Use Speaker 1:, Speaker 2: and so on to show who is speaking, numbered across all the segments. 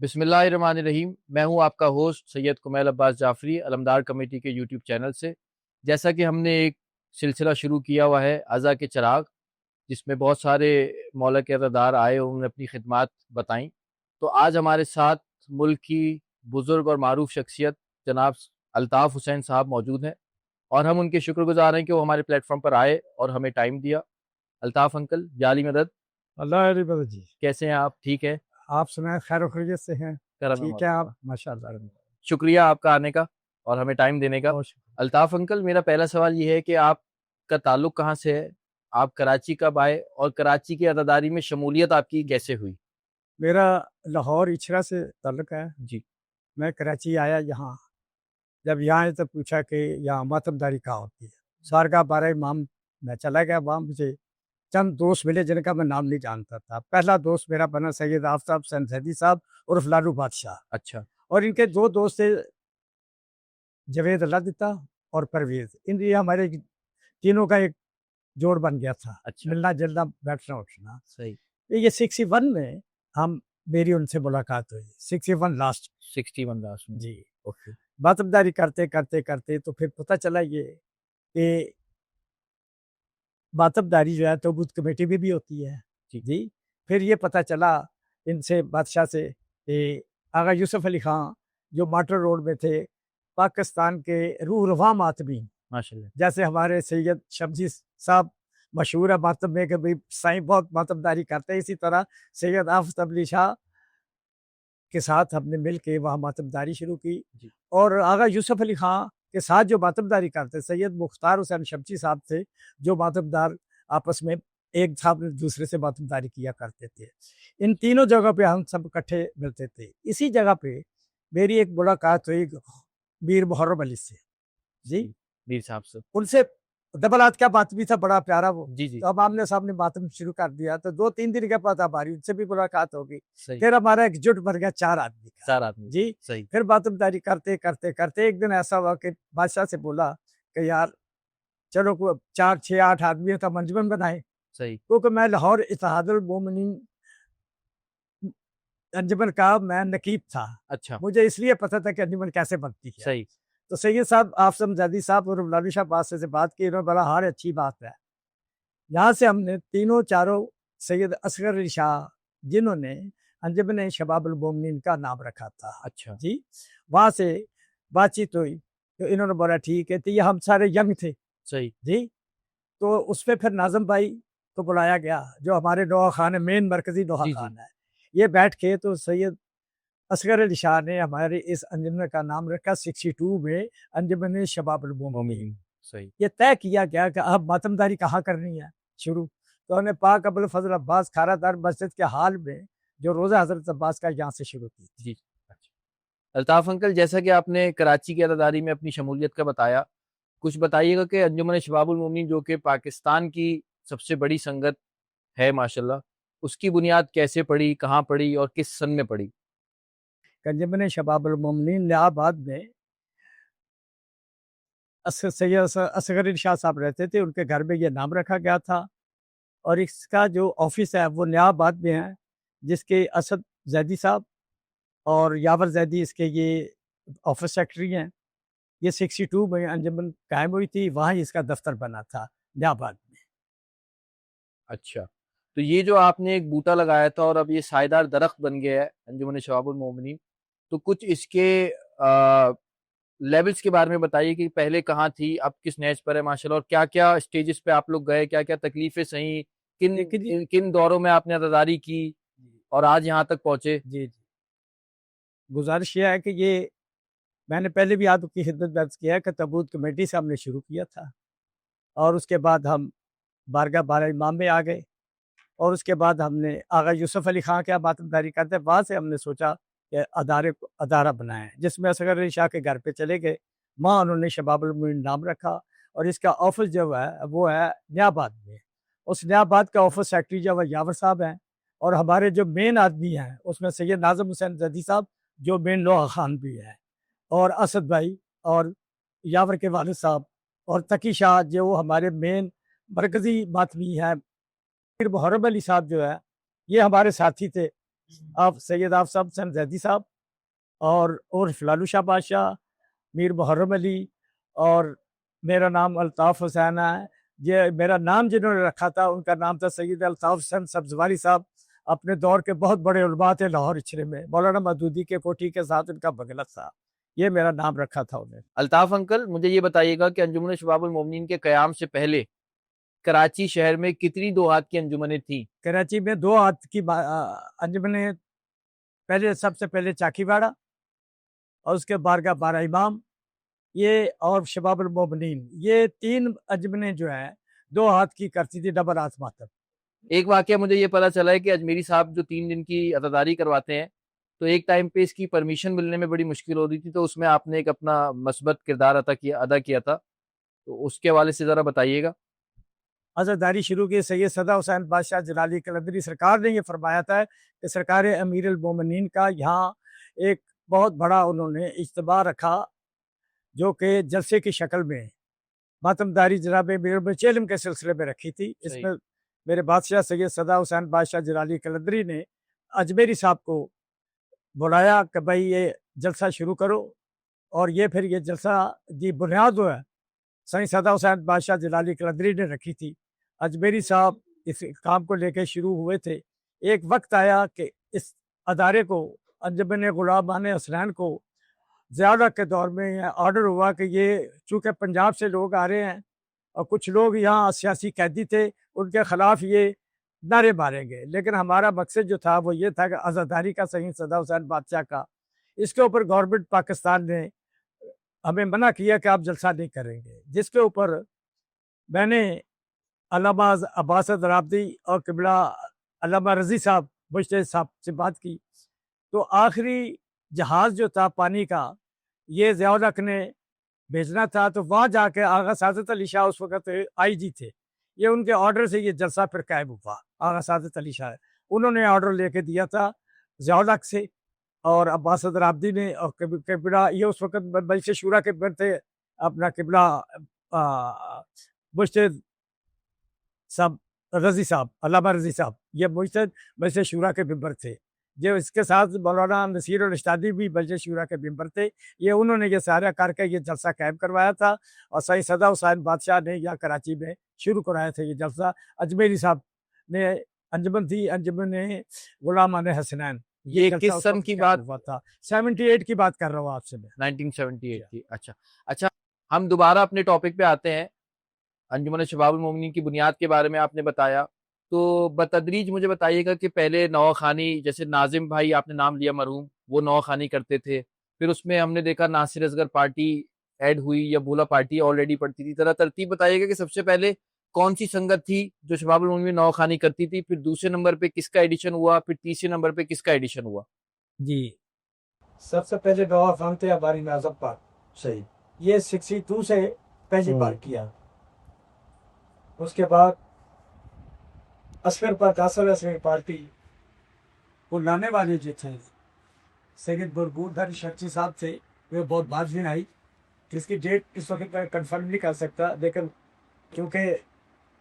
Speaker 1: بسم اللہ الرحمن الرحیم. میں ہوں آپ کا ہوسٹ سید کمیل عباس جعفری علمدار کمیٹی کے یوٹیوب چینل سے. جیسا کہ ہم نے ایک سلسلہ شروع کیا ہوا ہے ازاں کے چراغ، جس میں بہت سارے مولا کے عزادار آئے، انہوں نے اپنی خدمات بتائیں. تو آج ہمارے ساتھ ملک کی بزرگ اور معروف شخصیت جناب الطاف حسین صاحب موجود ہیں، اور ہم ان کے شکر گزار ہیں کہ وہ ہمارے پلیٹ فارم پر آئے اور ہمیں ٹائم دیا. الطاف انکل، جعلی مدد.
Speaker 2: اللہ علی مدد جی.
Speaker 1: کیسے ہیں آپ؟ ٹھیک ہے؟
Speaker 2: آپ سنائیں، خیر و خیریت سے ہیں؟
Speaker 1: کرم
Speaker 2: ٹھیک ہے آپ؟ ماشاء اللہ.
Speaker 1: شکریہ آپ کا آنے کا اور ہمیں ٹائم دینے کا.
Speaker 2: بہت شکریہ.
Speaker 1: الطاف انکل، میرا پہلا سوال یہ ہے کہ آپ کا تعلق کہاں سے ہے؟ آپ کراچی کب آئے اور کراچی کی عزاداری میں شمولیت آپ کی کیسے ہوئی؟
Speaker 2: میرا لاہور اچھرا سے تعلق ہے
Speaker 1: جی.
Speaker 2: میں کراچی آیا یہاں، جب یہاں آئے تو پوچھا کہ یہاں ماتم داری کہاں ہوتی ہے. سارگاہ بارہ امام میں چلا گیا، وہاں مجھے چند دوست ملے جن کا میں نام نہیں جانتا تھا. پہلا دوست میرا بنا سید آفتاب حسین زیدی صاحب عرف لالو بادشاہ.
Speaker 1: اچھا.
Speaker 2: اور ان کے دو دوست تھے، جوید اللہ دتا اور پرویز. یہ ہمارے تینوں کا ایک جوڑ بن گیا تھا.
Speaker 1: اچھا.
Speaker 2: ملنا جلنا، بیٹھنا اٹھنا.
Speaker 1: صحیح.
Speaker 2: یہ 61 میں میری ان سے ملاقات ہوئی. 61 لاسٹ.
Speaker 1: 61 لاسٹ میں.
Speaker 2: جی.
Speaker 1: اوکے.
Speaker 2: ماتمداری کرتے کرتے کرتے تو پھر پتہ چلا یہ کہ ماتمداری جو ہے توبوت کمیٹی میں بھی ہوتی ہے. جی. پھر یہ پتہ چلا ان سے، بادشاہ سے، کہ آغا یوسف علی خان جو ماٹر روڈ میں تھے، پاکستان کے روح رواں ماتمین،
Speaker 1: ماشاءاللہ،
Speaker 2: جیسے ہمارے سید شمسی صاحب مشہور ہے ماتم میں کہ بھائی سائیں بہت ماتمداری کرتے ہیں، اسی طرح سید آفتاب علی شاہ کے ساتھ ہم نے مل کے وہاں ماتمداری شروع کی.
Speaker 1: جی.
Speaker 2: اور آغا یوسف علی خان کے ساتھ جو ماتمداری کرتے، سید مختار حسین شمسی صاحب تھے جو ماتمدار آپس میں ایک صاحب دوسرے سے ماتمداری کیا کرتے تھے. ان تینوں جگہ پہ ہم سب اکٹھے ملتے تھے. اسی جگہ پہ میری ایک ملاقات ہوئی میر محرم علی سے. جی.
Speaker 1: میر صاحب سے.
Speaker 2: ان سے دبلات کیا بات بھی تھا، بڑا پیارا وہ.
Speaker 1: جی جی.
Speaker 2: تو اب آمنے سامنے ماتم شروع کر دیا تو 2-3 دن کے بعد ہماری ان سے بھی ملاقات ہوگی.
Speaker 1: صحیح.
Speaker 2: پھر ہمارا ایک جٹ بن گیا 4 آدمی کا.
Speaker 1: 4 آدمی.
Speaker 2: جی.
Speaker 1: صحیح.
Speaker 2: پھر ماتمداری کرتے کرتے کرتے ایک دن ایسا ہوا کہ بادشاہ سے بولا کہ یار چلو 4-6-8 آدمی تو انجمن بنائے.
Speaker 1: صحیح.
Speaker 2: کیونکہ میں لاہور اتحاد المومنین انجمن کا میں نقیب تھا.
Speaker 1: اچھا.
Speaker 2: مجھے اس لیے پتہ تھا کہ انجمن کیسے بنتی ہے.
Speaker 1: صحیح.
Speaker 2: تو سید صاحب آفتاب زیدی صاحب اور لالو شاہ بادشاہ سے بات کی، انہوں نے بڑا ہار اچھی بات ہے. یہاں سے ہم نے تینوں چاروں سید اصغر علی شاہ جنہوں نے انجمن شباب المومنین کا نام رکھا تھا.
Speaker 1: اچھا.
Speaker 2: جی. وہاں سے بات چیت ہوئی تو انہوں نے بولا ٹھیک ہے. تو یہ ہم سارے ینگ تھے.
Speaker 1: صحیح.
Speaker 2: جی. تو اس پہ پھر ناظم بھائی کو بلایا گیا جو ہمارے نوحہ خان ہے، مین مرکزی نوحہ خان ہے. یہ بیٹھ کے تو سید اصغر علی شاہ نے ہمارے اس انجمن کا نام رکھا 62 میں انجمن شباب المومنین.
Speaker 1: صحیح.
Speaker 2: یہ طے کیا گیا کہ اب ماتمداری کہاں کرنی ہے شروع. تو انہوں نے پاک ابو الفضل عباس کھارا دار مسجد کے حال میں جو روزہ حضرت عباس کا یہاں سے شروع کی.
Speaker 1: جی. الطاف انکل، جیسا کہ آپ نے کراچی کی عزاداری میں اپنی شمولیت کا بتایا، کچھ بتائیے گا کہ انجمن شباب المومنین جو کہ پاکستان کی سب سے بڑی سنگت ہے ماشاءاللہ، اس کی بنیاد کیسے پڑی، کہاں پڑی اور کس سن میں پڑی؟
Speaker 2: انجمن شباب المومنین الہ آباد میں سید اصغر علی شاہ صاحب رہتے تھے، ان کے گھر میں یہ نام رکھا گیا تھا. اور اس کا جو آفس ہے وہ نیا آباد میں ہے، جس کے اسد زیدی صاحب اور یاور زیدی اس کے یہ آفس سیکرٹری ہیں. یہ 62 میں انجمن قائم ہوئی تھی، وہاں اس کا دفتر بنا تھا نیا آباد میں.
Speaker 1: اچھا. تو یہ جو آپ نے ایک بوٹا لگایا تھا اور اب یہ سائیدار درخت بن گیا ہے انجمن شباب المومنین، تو کچھ اس کے لیولز کے بارے میں بتائیے کہ پہلے کہاں تھی، اب کس نیچ پر ہے ماشاءاللہ، اور کیا کیا اسٹیجز پہ آپ لوگ گئے، کیا کیا تکلیفیں سہیں، کن دوروں میں آپ نے عزاداری کی اور آج یہاں تک پہنچے؟
Speaker 2: جی. گزارش یہ ہے کہ یہ میں نے پہلے بھی آپ کی خدمت درج کیا ہے کہ تابوت کمیٹی سے ہم نے شروع کیا تھا، اور اس کے بعد ہم بارگاہ بارہ امام میں آ گئے، اور اس کے بعد ہم نے آغا یوسف علی خان کیا ماتمداری کرتے، وہاں سے ہم نے سوچا کہ ادارہ بنائیں، جس میں اصغر علی شاہ کے گھر پہ چلے گئے. وہاں انہوں نے شباب المومنین نام رکھا، اور اس کا آفس جو ہے وہ ہے نیا آباد میں. اس نیا آباد کا آفس سیکرٹری جو ہے یاور صاحب ہیں، اور ہمارے جو مین آدمی ہیں اس میں سید ناظم حسین زیدی صاحب جو مین لوحہ خان بھی ہے، اور اسد بھائی اور یاور کے والد صاحب، اور تقی شاہ جو ہمارے مین مرکزی ماتمی ہیں. پھر محرم علی صاحب جو ہے یہ ہمارے ساتھی تھے، आप सैयद आफताब हुसैन जैदी साहब और उर्फ लालू शाह बादशाह, मीर मुहर्रम अली, और मेरा नाम अल्ताफ़ हुसैन है। ये मेरा नाम जिन्होंने रखा था उनका नाम था सैयद अल्ताफ़ हुसैन सब्ज़वारी साहब। अपने दौर के बहुत बड़े उलमा थे लाहौर इचरे में, मौलाना मदूदी के कोठी के साथ उनका बगलत था। ये मेरा नाम रखा था उन्हें।
Speaker 1: अल्ताफ अंकल, मुझे ये बताइएगा कि अंजुमन शबाबुल मोमिनीन के क़याम से पहले कराची शहर में कितनी दो हाथ की अंजुमनें थी?
Speaker 2: कराची में 2 हाथ की अंजुमनें, पहले सबसे पहले चाकीवाड़ा और उसके बारगाह बारह इमाम, ये और शबाबुल मोमिनीन, ये 3 अंजुमनें जो हैं 2 हाथ की करती थी, डबल हाथ मातब।
Speaker 1: एक वाकया मुझे ये पता चला है कि अजमेरी साहब जो 3 दिन की अज़ादारी करवाते हैं, तो एक टाइम पे इसकी परमिशन मिलने में बड़ी मुश्किल हो रही थी, तो उसमें आपने एक अपना मस्बत किरदार अदा किया था, तो उसके हवाले से ज़रा बताइएगा।
Speaker 2: अज़ादारी शुरू की सैयद सदा हुसैन बादशाह जलाली कलंदरी सरकार ने ये फरमाया था कि सरकार अमीर अल मोमिनीन का यहाँ एक बहुत बड़ा उन्होंने इज्तिमा रखा, जो कि जलसे की शक्ल में मातमदारी जनाब मीर चेलम के सिलसिले में रखी थी। इसमें मेरे बादशाह सैयद सदा हुसैन बादशाह जलाली कलंदरी ने अजमेरी साहब को बुलाया कि भाई ये जलसा शुरू करो, और ये फिर ये जलसा की बुनियाद जो है सैयद सदा हुसैन बादशाह जलाली कलंदरी ने रखी थी। अजमेरी साहब इस काम को लेकर शुरू हुए थे। एक वक्त आया कि इस अदारे को, अंजुमन गुलामान हसनैन को, ज़ियादा के दौर में ऑर्डर हुआ कि ये चूँकि पंजाब से लोग आ रहे हैं और कुछ लोग यहाँ सियासी कैदी थे, उनके ख़िलाफ़ ये नारे मारेंगे। लेकिन हमारा मकसद जो था वो ये था कि आज़ादारी का सैयद सदा हुसैन बादशाह का, इसके ऊपर गवर्नमेंट पाकिस्तान ने हमें मना किया कि आप जलसा नहीं करेंगे, जिसके ऊपर मैंने अल्लामा अब्बास दराब्दी और किबला अल्लामा रज़ी साहब मुश्तहिद साहब से बात की। तो आखिरी जहाज़ जो था पानी का, ये ज़िया-उल-हक ने भेजना था, तो वहाँ जाके आगा सादत अली शाह उस वक़्त आईजी थे। ये उनके ऑर्डर से ये जलसा फिर कायम हुआ। आगा सादत अली शाह उन्होंने ऑर्डर लेके दिया था ज़िया-उल-हक से, और अब्बास दराब्दी ने, और किबला ये उस वक़्त मजलिस शूरा के मेंबर थे, अपना किबला मुश्तहिद साहब रज़ी साहब, अल्लामा रज़ी साहब, ये मुश्तहिद मजलिस शूरा के मेंबर थे। जो इसके साथ मौलाना नसीर अल इश्तादी भी मजलिस शूरा के मेंबर थे। ये उन्होंने ये सारा करके ये जलसा कायम करवाया था, और सैयद सदा हुसैन बादशाह ने यहाँ कराची में शुरू कराया था ये जलसा। अजमेरी साहब ने अंजुमन थी, अंजुमन गुलामान हसनैन।
Speaker 1: ये किस सन की बात
Speaker 2: हुआ था? 78 की बात कर रहा हूँ आपसे मैं।
Speaker 1: 1978 की। अच्छा, हम दोबारा अपने टॉपिक पे आते हैं। अंजुमन शबाबुल मोमिनीन की बुनियाद के बारे में आपने बताया, तो बतदरीज मुझे बताइएगा कि पहले नौखानी, जैसे नाजिम भाई आपने नाम लिया मरहूम, वो नौखानी करते थे, फिर उसमें हमने देखा नासिर असगर पार्टी ऐड हुई, या बोला पार्टी ऑलरेडी पड़ती थी। तरह तरतीब बताइएगा कि सबसे पहले कौन सी संगत थी जो शबाबुल मोमिनीन में नौखानी करती थी, फिर दूसरे नंबर पे किसका एडिशन हुआ, फिर तीसरे नंबर पे किसका एडिशन हुआ?
Speaker 2: जी, सबसे पहले नवा खान थे हमारी नाजम पाक, सही, ये 62 से पहली बार किया। उसके बाद असफर पर कासर असफर पार्टी को लाने वाले जो थे सैयद बरगूरधर शर्ची साहब थे, वे बहुत बाद में आई, जिसकी डेट इस वक्त मैं कंफर्म नहीं कर सकता, लेकिन क्योंकि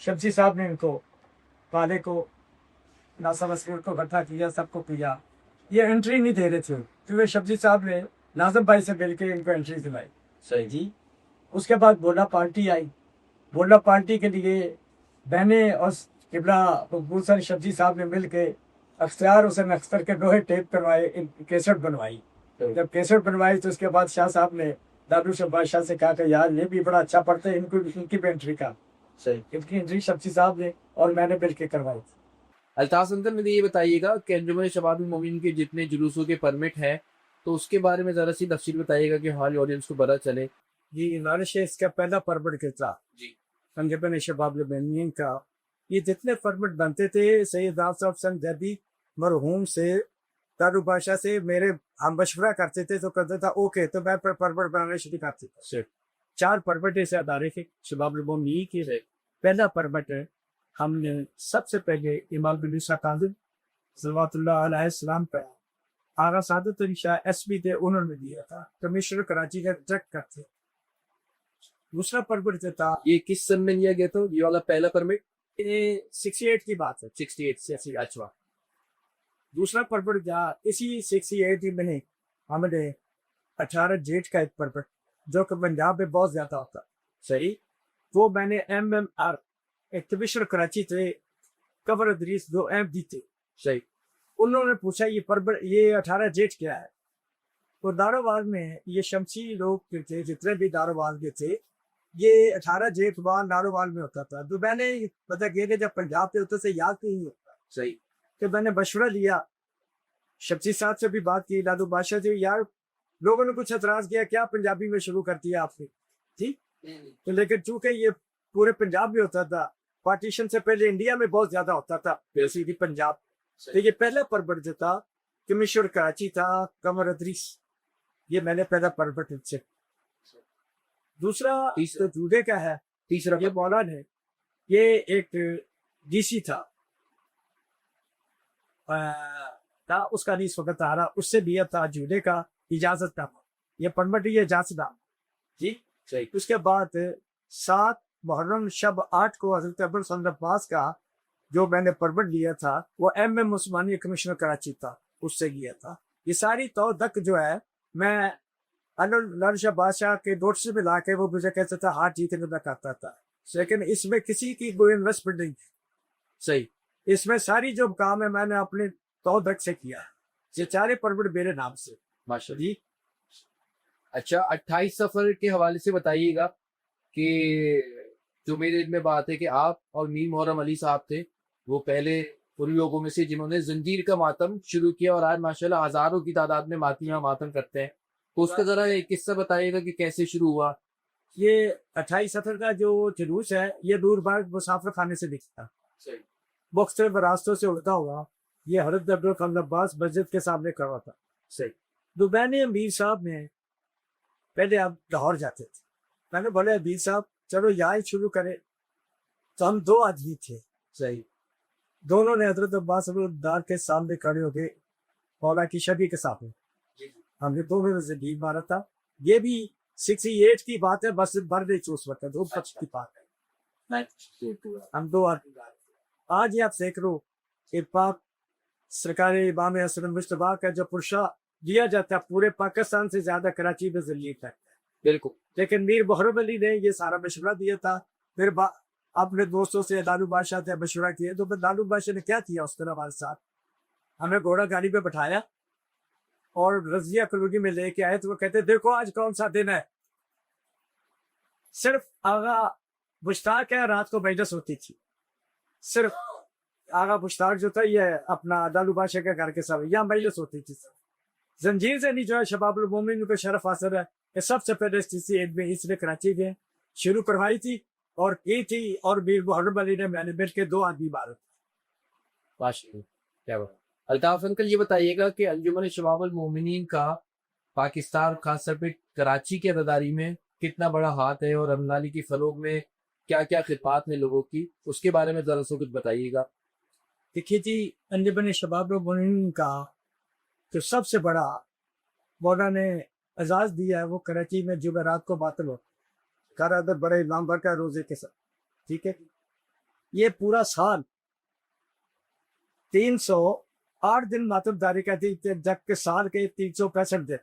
Speaker 2: शमसी साहब ने इनको पाले को नासर असफर को इकट्ठा किया, सबको किया, ये एंट्री नहीं दे रहे थे, क्योंकि शमसी साहब ने नाजम भाई से मिलकर इनको एंट्री दिलाई। सही जी। उसके बाद बोला पार्टी आई। बोला पार्टी के लिए मैंने और किबला मकबूल शब्जी साहब ने मिल के अख्तियार हुसैन अख्तर के लोहे टेप करवाए, कैसेट बनवाई। जब कैसेट बनवाई तो उसके बाद शाह साहब ने दादू शाह बादशाह से कहा कि यार ये भी बड़ा अच्छा पढ़ते हैं, इनकी भी एंट्री का, सही, इनकी एंट्री शब्जी साहब ने और मैंने मिल के करवाई।
Speaker 1: अल्ताफ अंकल, मुझे ये बताइएगा कि अंजुमन शबाबुल मोमिनीन के जितने जुलूसों के परमिट हैं, तो उसके बारे में ज़रा सी तफसील बताइएगा कि हमारी ऑडियंस को पता चले।
Speaker 2: जी, नारिश इसका पहला परमिट के था जी, अंजुमन शबाबुल मोमिनीन का। ये जितने परमिट बनते थे सैयद आफताब हुसैन जैदी मरहूम से, दारू बादशाह से मेरे हम मशवरा करते थे, तो कहते था ओके, तो मैं परमिट बनाने शुरू करती था। 4 परमिट इस अदारे के शबाबुल मोमिनीन के। पहला परमिट हमने सबसे पहले इमाम बिन ईसा काज़िम सल्लल्लाहु अलैहि वसल्लम पे आगा सादत अली शाह एसपी थे, उन्होंने दिया था, कमिश्नर कराची का चेक करते। दूसरा परमिट था,
Speaker 1: ये किस सन में लिया गया था ये वाला पहला परमिट?
Speaker 2: ये 68 की बात है।
Speaker 1: 68 से। अच्छा,
Speaker 2: दूसरा पर्व जहाँ इसी 68 में हमने 18 जेठ का एक पर्व जो कि पंजाब में बहुत ज्यादा होता सही, वो मैंने MMR एक्टिविशन कराची थे कमर अदरीस जो MD थे सही, उन्होंने पूछा ये पर्व ये 18 जेठ क्या है। तो दारोबाद में ये शमसी लोग थे जितने भी दारोबाद के थे, ये 18 जेठ वहाँ दारोबाद में होता था। तो मैंने पता किया कि जब पंजाब पे होते से याद नहीं होता सही, कि मैंने मशवरा लिया, शमसी साहब से भी बात की, लालू बादशाह से, यार लोगों ने कुछ एतराज किया क्या पंजाबी में शुरू कर दिया आपने, ठीक। तो लेकिन चूंकि ये पूरे पंजाब में होता था, पार्टीशन से पहले इंडिया में बहुत ज्यादा होता था बेसिकली पंजाब, तो ये पहला पर्व जो था कमिश्नर कराची था कमर अदरीस, ये मैंने पहला पर्व से। दूसरा तो जूडे का है, तीसरा ये मौलान है, ये एक डीसी था उसका नहीं इस वक्त आ रहा, उससे दिया था जूडे का इजाजत नामा, ये परमिट ये इजाजत नामा जी सही। उसके बाद 7 मुहर्रम शब 8 को हजरत अब्दुल सल्लल्लाहु अलैहि अब्बास का जो मैंने परमिट लिया था वो MM उस्मानी कमिश्नर कराची था, उससे किया था। ये सारी तो तक जो है मैं लालू शाह बादशाह के नोट्स में ला के वो मुझे कहता था हाथ जीतने में करता था, लेकिन इसमें किसी की कोई इन्वेस्टमेंट नहीं सही, इसमें सारी जो काम है मैंने अपने तो तक से किया, ये सारे परमिट मेरे नाम से माशा जी।
Speaker 1: अच्छा, 28 सफर के हवाले से बताइएगा कि जो मेरे में बात है कि आप और मीर मुहर्रम अली साहब थे वो पहले उन लोगों में से जिन्होंने जंजीर का मातम शुरू किया और आज माशाल्लाह हजारों की तादाद में मातियां मातम करते हैं, तो उसका जरा एक किस्सा बताइएगा कि कैसे शुरू हुआ।
Speaker 2: ये 28 सफर का जो जुलूस है ये दूरबाग मुसाफिर खाने से दिखता, मुख्तलिफ रास्तों से उड़ता हुआ ये हजरत अब्दुल अब्बास मस्जिद के सामने खड़ा था सही। दुबैनी अमीर साहब ने पहले आप लाहौर जाते थे, मैंने बोले अमीर साहब चलो यहाँ ही शुरू करें, तो हम 2 आदमी थे सही, दोनों ने हजरत अब्बास दार के सामने खड़े हो गए मौला की शबी के सामने, हमने दोनों ने नींद मारा था। ये भी 68 की बात है, बस भर रही उस वक्त 2 की बात है, हम 2 आदमी। आज ही आप देख लो पाक सरकार इमाम हसन मुश्तबा का जो पुरशा दिया जाता है पूरे पाकिस्तान से ज्यादा कराची में जलील है बिल्कुल, लेकिन मीर मुहर्रम अली ने ये सारा मशवरा दिया था। फिर अपने दोस्तों से लालू बादशाह से मशवरा किया, तो लालू बादशाह ने क्या किया उस तरह हमारे साथ, हमें घोड़ा गाड़ी पे बैठाया और रजिया कॉलोनी में लेके आए, तो वो कहते देखो आज कौन सा दिन है, सिर्फ आगा मुश्ताक है रात को मजलिस होती थी, सिर्फ आगा मुश्ताक जो था ये अपना लालू बादशाह के घर के सब यहाँ मजलिस होती थी, जंजीर से नहीं जो है शबाबुल मोमिन को शरफ हासिल है, ये सबसे पहले में इसने कराची में शुरू करवाई थी और की थी, और मीर मुहर्रम अली ने मैंने मिल के 2 आदमी मारे।
Speaker 1: क्या बात। अल्ताफ अंकल ये बताइएगा कि अंजुमन शबाबुल मोमिनीन का पाकिस्तान खासतौर पे कराची की अदादारी में कितना बड़ा हाथ है और अमलाली की फरोग में क्या क्या खिदमत है लोगों की, उसके बारे में जरा सा कुछ बताइएगा।
Speaker 2: देखिए जी, अंजुमन शबाबुल मोमिनीन का जो सबसे बड़ा मौला ने एजाज दिया है वो कराची में जुमेरात को बातिल हो कर बड़े इमाम भर का रोजे के साथ, ठीक है। ये पूरा साल 308 दिन मातमदारी का थी, जबकि साल के 365 दिन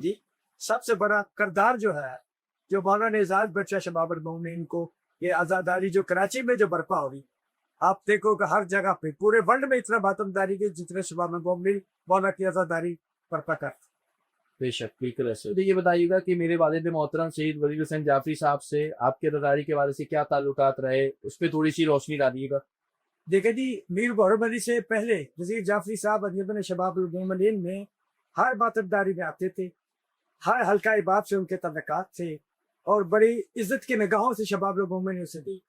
Speaker 2: जी। सबसे बड़ा करदार जो है जो मौला ने एजाज बख्शा शबाबुल मोमिनीन को, ये आजादारी जो कराची में जो बर्पा हो रही, आप देखो कि हर जगह पे पूरे वर्ल्ड में इतना मातमदारी की जितने शबाबुल मोमिनीन मौला की आजादारी बर्पा करते।
Speaker 1: बेशक बिल्कुल ऐसे। तो ये बताइएगा कि मेरे वालिद मोहतरम शहीद वलीद हुसैन जाफरी साहब से आपके रदारी के बारे से क्या ताल्लुकात रहे, उस पर थोड़ी सी रोशनी डालिएगा।
Speaker 2: देखिए जी, मीर मुहर्रम अली से पहले वजीर जाफरी साहब अंजुमन शबाबुल मोमिनीन में हर मातमदारी में आते थे, हर हल्का इबाद से उनके तल्लुकात थे और बड़ी इज्जत की निगाहों से शबाबुल मोमिनीन से दी।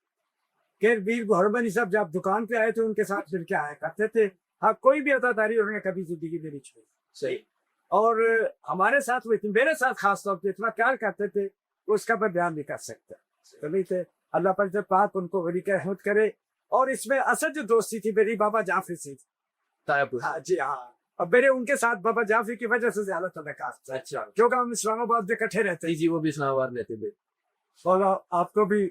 Speaker 2: फिर मीर मुहर्रम अली साहब जब दुकान पे आए थे उनके साथ मिल के आया करते थे, हाँ कोई भी अदादारी उन्होंने कभी जिंदगी में नहीं छोड़ी सही। और हमारे साथ वो मेरे साथ खास तौर पे इतना प्यार करते थे उसका मैं बयान नहीं कर सकता, कभी थे अल्लाह पर जब पाक उनको वली की रहमत करे। और इसमें असल जो दोस्ती थी मेरी बाबा जाफरी से हाँ जी हाँ, और मेरे उनके साथ बाबा जाफरी की वजह से ज्यादा तल्लुकात था। अच्छा, क्योंकि हम इस्लामाबाद में इकट्ठे रहते
Speaker 1: जी, वो भी इस्लामाबाद रहते थे।
Speaker 2: और आपको भी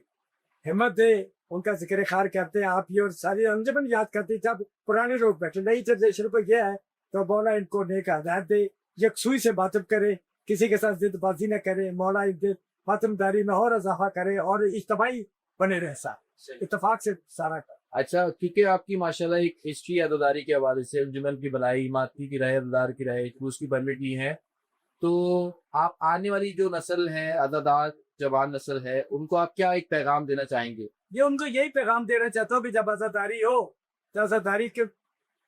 Speaker 2: हिम्मत दे ان کا ذکر خیر کرتے ہیں. آپ یہ اور ساری انجمن یاد کرتے ہیں. جب پرانے لوگ بیٹھے نئی جنریشن پہ گیا ہے تو مولا ان کو نیک ہدایت دے, یکسوئی سے باتیں کرے, کسی کے ساتھ ضد بازی نہ کرے, مولا ان کے خاتم داری میں اور اضافہ کرے اور اجتماعی بنے رہے ساتھ اتفاق سے سارا کر.
Speaker 1: اچھا, کیونکہ آپ کی ماشاءاللہ ایک ہسٹری عزاداری کے حوالے سے انجمن کی بلائی, ماتی کی رائے, عزادار کی رائے, روس کی پرمٹ کی ہے, تو آپ آنے والی جو نسل ہے, عزادار جوان نسل ہے, ان کو آپ کیا ایک پیغام دینا چاہیں گے؟
Speaker 2: یہ ان کو یہی پیغام دینا چاہتا ہوں کہ جب عزاداری ہو تو عزاداری کے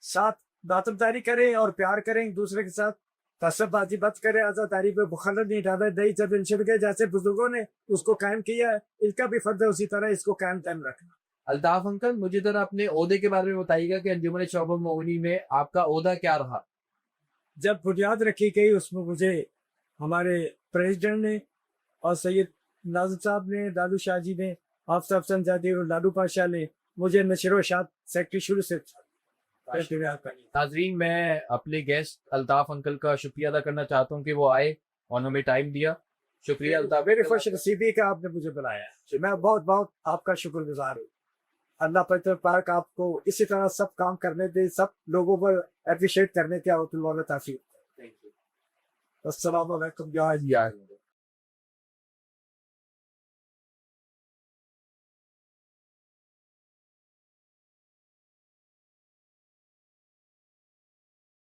Speaker 2: ساتھ داتمداری کریں اور پیار کریں ایک دوسرے کے ساتھ, تعصب بازی مت کریں, عزاداری پہ مخالف نہیں ڈالے. نئی جنریشن کے جیسے بزرگوں نے اس کو قائم کیا ہے, ان کا بھی فرض ہے اسی طرح اس کو قائم رکھنا.
Speaker 1: الطاف انکل, مجھے ذرا اپنے عہدے کے بارے میں بتائیے گا کہ انجمن شعب المعاونی میں آپ کا عہدہ کیا رہا؟
Speaker 2: جب بنیاد رکھی گئی اس میں مجھے ہمارے پریزیڈنٹ نے اور سید ناظم صاحب نے, لالو شاہ جی نے, آفتاب افسن زادی اور لالو پاشا نے مجھے نشر و اشاعت سیکٹری شروع سے.
Speaker 1: ناظرین, میں اپنے گیسٹ الطاف انکل کا شکریہ ادا کرنا چاہتا ہوں کہ وہ آئے اور ہمیں ٹائم دیا. شکریہ الطاف,
Speaker 2: میری خوش نصیبی کا آپ نے مجھے بلایا, میں بہت بہت آپ کا شکر گزار ہوں. اللہ پاک آپ کو اسی طرح سب کام کرنے دے, سب لوگوں پر اپریشیٹ کرنے کے توفیق. السلام علیکم.